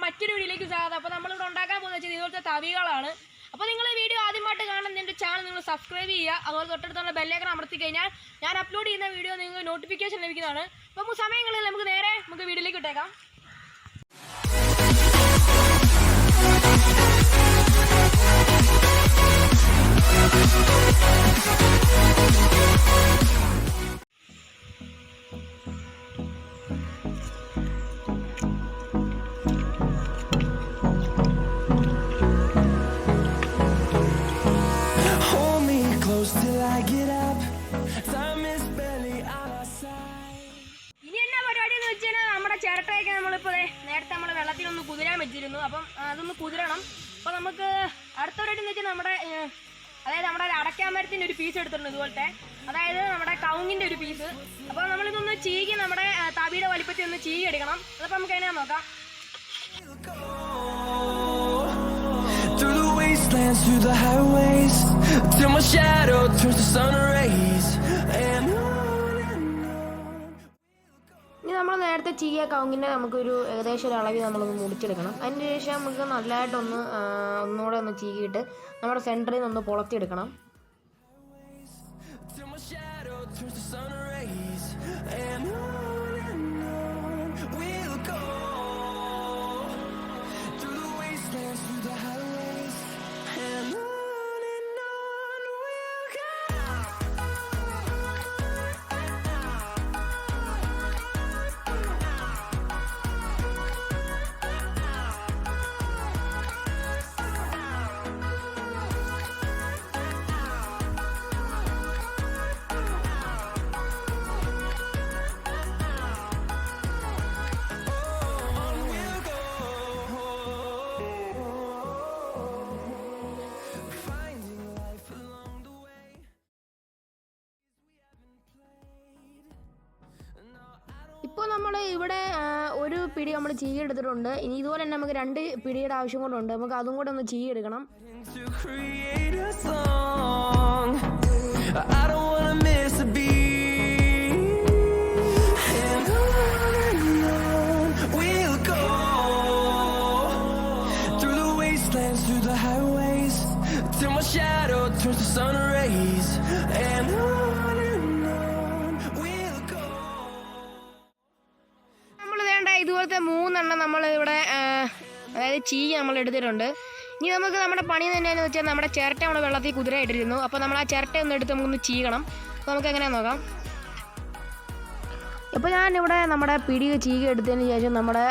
മറ്റൊരു വീഡിയോയിലേക്ക് സ്വാഗതം. അപ്പോൾ നമ്മളിവിടെ ഉണ്ടാക്കാൻ പോകുന്നത് ഇതുപോലത്തെ തവികളാണ്. അപ്പോൾ നിങ്ങൾ ഈ വീഡിയോ ആദ്യമായിട്ട് കാണുന്ന എൻ്റെ ചാനൽ നിങ്ങൾ സബ്സ്ക്രൈബ് ചെയ്യുക. അതുപോലെ തൊട്ടടുത്തുള്ള ബെല്ലൈക്കൺ അമർത്തി കഴിഞ്ഞാൽ ഞാൻ അപ്ലോഡ് ചെയ്യുന്ന വീഡിയോ നിങ്ങൾക്ക് നോട്ടിഫിക്കേഷൻ ലഭിക്കുന്നതാണ്. അപ്പോൾ സമയങ്ങളിൽ നമുക്ക് വീഡിയോയിലേക്ക് ഇട്ടേക്കാം. ഇനി എന്നാ പരിപാടി എന്ന് വെച്ചാൽ നമ്മുടെ ചിരട്ടയൊക്കെ നമ്മളിപ്പോൾ നേരത്തെ നമ്മൾ വെള്ളത്തിലൊന്ന് കുതിരാൻ വെച്ചിരുന്നു. അപ്പം അതൊന്ന് കുതിരണം. അപ്പോൾ നമുക്ക് അടുത്ത പരിപാടി എന്ന് വെച്ചാൽ നമ്മുടെ അടയ്ക്കാമരത്തിൻ്റെ ഒരു പീസ് എടുത്തിട്ടുണ്ട് ഇതുപോലത്തെ. അതായത് നമ്മുടെ കവുങ്ങിൻ്റെ ഒരു പീസ്. അപ്പോൾ നമ്മളിതൊന്ന് ചീകി നമ്മുടെ തവിയുടെ വലിപ്പത്തിൽ ഒന്ന് ചീകി എടുക്കണം. അതപ്പോൾ നമുക്ക് എങ്ങനെയാ നോക്കാം. Through the highways till my shadow turns to sun rays and ഇനി നമ്മൾ നേരത്തെ ചീകിയ കവുങ്ങിനെ നമുക്കൊരു ഏകദേശം ഒരു അളവിൽ നമ്മളൊന്ന് മുറിച്ചെടുക്കണം. അതിന് ശേഷം നമുക്ക് നല്ലതായിട്ടൊന്ന് ഒന്നുകൂടെ ഒന്ന് ചീകിയിട്ട് നമ്മുടെ സെൻറ്ററിൽ നിന്ന് ഒന്ന് പൊളത്തിയെടുക്കണം. ഇപ്പോൾ നമ്മൾ ഇവിടെ ഒരു പിടി നമ്മൾ ചീകി എടുത്തിട്ടുണ്ട്. ഇനി ഇതുപോലെ തന്നെ നമുക്ക് 2 പിടിയുടെ ആവശ്യം കൊണ്ടുണ്ട്. നമുക്ക് അതും കൂടെ ഒന്ന് ചീകി എടുക്കണം. ഇതുപോലത്തെ 3 എണ്ണം നമ്മൾ ഇവിടെ അതായത് ചീകി നമ്മൾ എടുത്തിട്ടുണ്ട്. ഇനി നമുക്ക് നമ്മുടെ പണി തന്നെയെന്ന് വെച്ചാൽ നമ്മുടെ ചിരട്ട നമ്മൾ വെള്ളത്തിൽ കുതിരയിട്ടിരുന്നു. അപ്പോൾ നമ്മൾ ആ ചിരട്ട ഒന്ന് എടുത്ത് നമുക്കൊന്ന് ചീകണം. അപ്പോൾ നമുക്ക് എങ്ങനെയാണെന്ന് നോക്കാം. ഇപ്പോൾ ഞാനിവിടെ നമ്മുടെ പിടി ചീകി എടുത്തതിന് ശേഷം നമ്മുടെ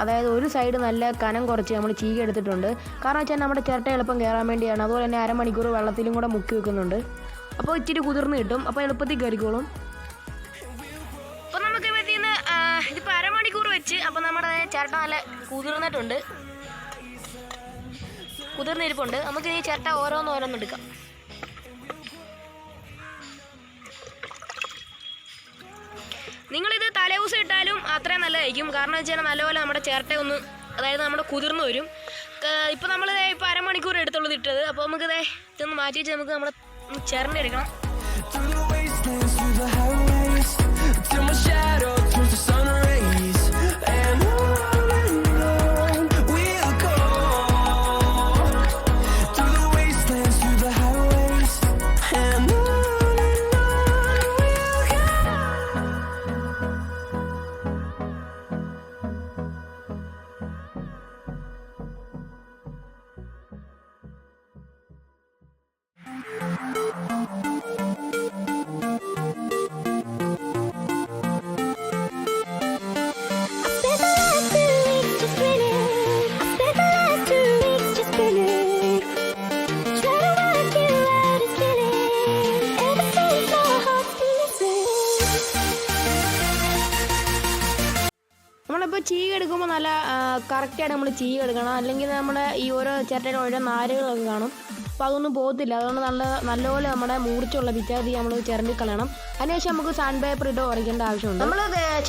അതായത് ഒരു സൈഡ് നല്ല കനം കുറച്ച് നമ്മൾ ചീകി എടുത്തിട്ടുണ്ട്. കാരണം വെച്ചാൽ നമ്മുടെ ചിരട്ട എളുപ്പം കയറാൻ വേണ്ടിയാണ്. അതുപോലെ തന്നെ അരമണിക്കൂർ വെള്ളത്തിലും കൂടെ മുക്കി വെക്കുന്നുണ്ട്. അപ്പോൾ ഇച്ചിരി കുതിർന്ന് കിട്ടും. അപ്പോൾ എളുപ്പത്തിൽ കയറിക്കോളും. അപ്പോൾ നമുക്ക് ഇതിപ്പോൾ അരമണിക്കൂർ വെച്ച് അപ്പോൾ നമ്മുടെ ചിരട്ട നല്ല കുതിർന്നിരിപ്പുണ്ട്. നമുക്ക് ഈ ചിരട്ട ഓരോന്നോരോന്നെടുക്കാം. നിങ്ങളിത് തലേദിവസം ഇട്ടാലും അത്രയും നല്ലതായിരിക്കും. കാരണം വെച്ചാൽ നല്ലപോലെ നമ്മുടെ ചിരട്ട ഒന്ന് അതായത് നമ്മുടെ കുതിർന്ന് വരും. ഇപ്പോൾ നമ്മൾ ഇപ്പോൾ അരമണിക്കൂർ എടുത്തുള്ളത് ഇട്ടത്. അപ്പോൾ നമുക്ക് ഇതൊന്ന് മാറ്റി വെച്ച് നമുക്ക് നമ്മുടെ ചിരണ്ടെടുക്കണം. നമ്മളിപ്പോൾ ചീകി എടുക്കുമ്പോൾ നല്ല കറക്റ്റായിട്ട് നമ്മൾ ചീകി എടുക്കണം. അല്ലെങ്കിൽ നമ്മുടെ ഈ ഓരോ ചിരട്ടയുടെ ഓരോ നാരുകളൊക്കെ കാണും. അപ്പോൾ അതൊന്നും പോകത്തില്ല. അതുകൊണ്ട് നല്ലപോലെ നമ്മുടെ മൂർച്ചയുള്ള പിച്ചാത്തി നമ്മൾ ചിരണ്ടി കളയണം. അതിനുശേഷം നമുക്ക് സാൻഡ് പേപ്പർ ഇട്ട് ഉറയ്ക്കേണ്ട ആവശ്യമുണ്ട്. നമ്മൾ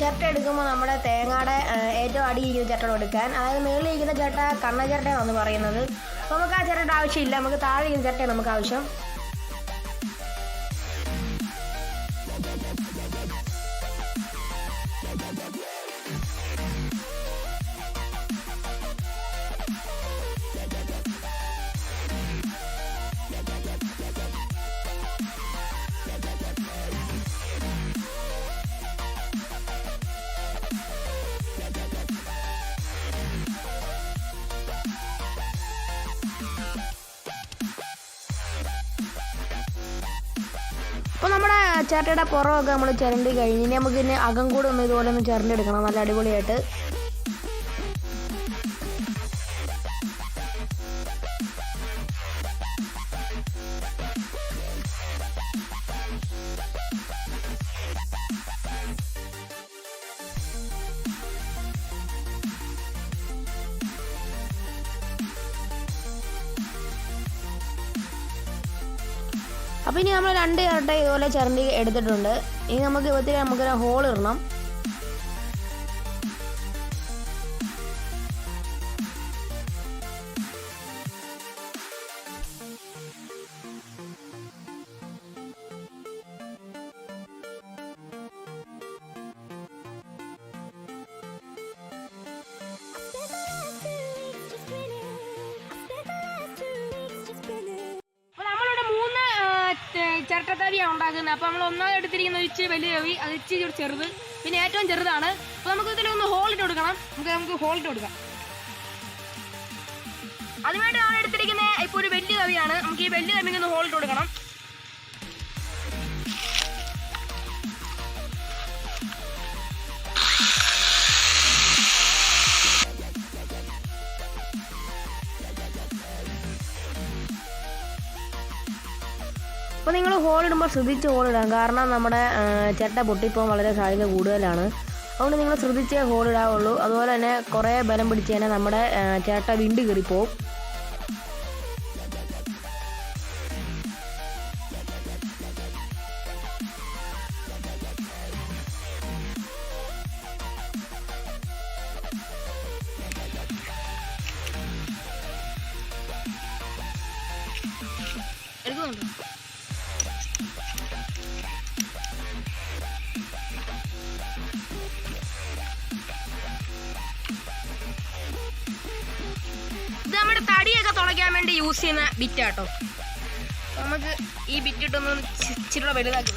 ചിരട്ട എടുക്കുമ്പോൾ നമ്മുടെ തേങ്ങയുടെ ഏറ്റവും അടിയിരിക്കുന്ന ചിരട്ട എടുക്കാൻ, അതായത് മുകളിൽ ഇരിക്കുന്ന ചിരട്ട കണ്ണ ചിരട്ടയാണെന്ന് പറയുന്നത്. അപ്പോൾ നമുക്ക് ആ ചിരട്ടയുടെ ആവശ്യമില്ല. നമുക്ക് താഴെ ഇരിക്കുന്ന ചിരട്ടയാണ് നമുക്ക് ആവശ്യം. അപ്പോൾ നമ്മുടെ ചിരട്ടയുടെ പുറമൊക്കെ നമ്മൾ ചിരണ്ടി കഴിഞ്ഞ് ഇനി നമുക്ക് ഇനി അകം കൂടെ ഒന്ന് ഇതുപോലെ ഒന്ന് ചിരണ്ടി എടുക്കണം നല്ല അടിപൊളിയായിട്ട്. അപ്പോൾ ഇനി നമ്മൾ 2 ചിരട്ട ഇതുപോലെ ചിരണ്ടി എടുത്തിട്ടുണ്ട്. ഇനി നമുക്ക് ഹോൾ ഇടണം. ചിരട്ടത്തവിയാണ് ഉണ്ടാക്കുന്നത്. അപ്പോൾ നമ്മൾ ഒന്നാമത് എടുത്തിരിക്കുന്ന ഇച്ചിരി വലിയ തവി, അത് ഇച്ചിരി ചെറുത്, പിന്നെ ഏറ്റവും ചെറുതാണ്. അപ്പോൾ നമുക്ക് ഇതിലൊന്ന് ഹോളിട്ട് കൊടുക്കണം. നമുക്ക് ഹോളിട്ട് കൊടുക്കാം. അതിനായിട്ട് ഞാൻ എടുത്തിരിക്കുന്നത് ഇപ്പോൾ ഒരു വലിയ തവിയാണ്. നമുക്ക് ഈ വലിയ തവിക്ക് ഒന്ന് ഹോളിട്ട് കൊടുക്കണം. അപ്പോൾ നിങ്ങൾ ഹോളിടുമ്പോൾ ശ്രദ്ധിച്ച് ഹോളിടാം. കാരണം നമ്മുടെ ചിരട്ട പൊട്ടിപ്പോകാൻ വളരെ സാധ്യത കൂടുതലാണ്. അതുകൊണ്ട് നിങ്ങൾ ശ്രദ്ധിച്ചേ ഹോളിടാവുള്ളൂ. അതുപോലെ തന്നെ കുറേ ബലം പിടിച്ച് കഴിഞ്ഞാൽ നമ്മുടെ ചിരട്ട വിണ്ട് കയറിപ്പോവും. എടുക്കുന്നുണ്ട്. ഇത് നമ്മുടെ തടിയൊക്കെ തുളയ്ക്കാൻ വേണ്ടി യൂസ് ചെയ്യുന്ന ബിറ്റാട്ടോ. നമുക്ക് ഈ ബിറ്റിട്ടൊന്ന് ഇച്ചിരി വലുതാക്കി.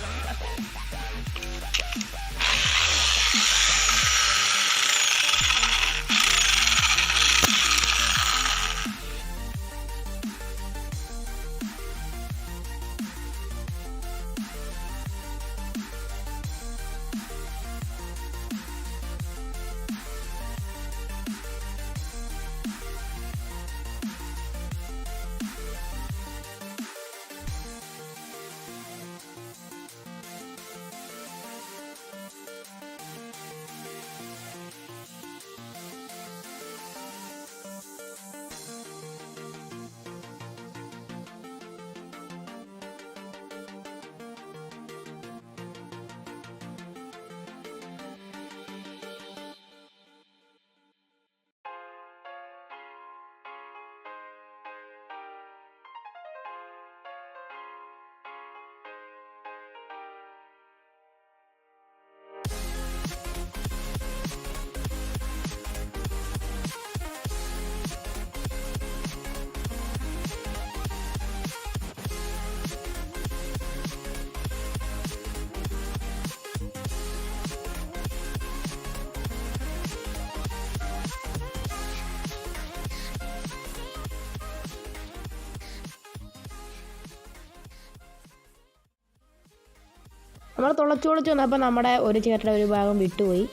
നമ്മൾ തുളച്ച് വന്നപ്പോൾ നമ്മുടെ ഒരു ചിരട്ടയുടെ ഒരു ഭാഗം വിട്ടുപോയി.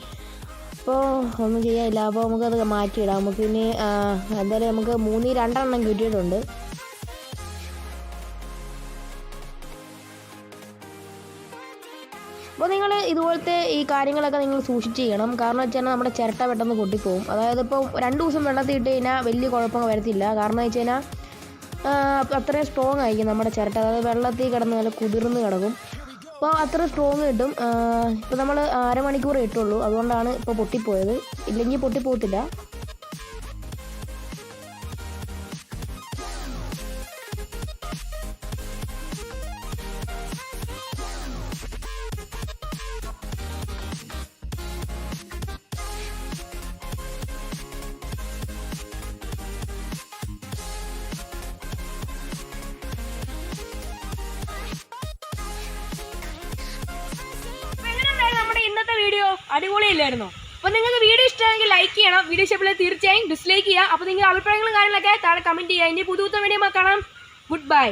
അപ്പോൾ ഒന്നും ചെയ്യാനില്ല. അപ്പോൾ നമുക്കത് മാറ്റിയിടാം. നമുക്ക് ഇനി എന്തായാലും നമുക്ക് 2 കിട്ടിയിട്ടുണ്ട്. അപ്പോൾ നിങ്ങൾ ഇതുപോലത്തെ ഈ കാര്യങ്ങളൊക്കെ നിങ്ങൾ സൂക്ഷിച്ച് ചെയ്യണം. കാരണം വെച്ച് കഴിഞ്ഞാൽ നമ്മുടെ ചിരട്ട പെട്ടെന്ന് പൊട്ടിപ്പോവും. അതായത് ഇപ്പോൾ 2 ദിവസം വെള്ളത്തിൽ ഇട്ട് കഴിഞ്ഞാൽ വലിയ കുഴപ്പങ്ങൾ വരത്തില്ല. കാരണം വെച്ച് കഴിഞ്ഞാൽ അത്രയും സ്ട്രോങ് ആയിരിക്കും നമ്മുടെ ചിരട്ട. അതായത് വെള്ളത്തിൽ കിടന്ന് നല്ല കുതിർന്ന് കിടക്കും. അപ്പോൾ അത്ര സ്ട്രോങ് കിട്ടും. ഇപ്പോൾ നമ്മൾ അരമണിക്കൂർ ഇട്ടുള്ളൂ. അതുകൊണ്ടാണ് ഇപ്പോൾ പൊട്ടിപ്പോയത്. ഇല്ലെങ്കിൽ പൊട്ടിപ്പോകത്തില്ല. വീഡിയോ അടിപൊളിയില്ലായിരുന്നോ? അപ്പോൾ നിങ്ങൾക്ക് വീഡിയോ ഇഷ്ടമാണെങ്കിൽ ലൈക്ക് ചെയ്യണം. വീഡിയോ ഇഷ്ടപ്പെട്ടാൽ തീർച്ചയായും ഡിസ്ലൈക്ക് ചെയ്യുക. അപ്പോൾ നിങ്ങളുടെ അഭിപ്രായങ്ങളും കാര്യങ്ങളൊക്കെ താഴെ കമൻറ്റ് ചെയ്യുക. ഇനി പുതുത്ത വീഡിയോ കാണാം. Good bye.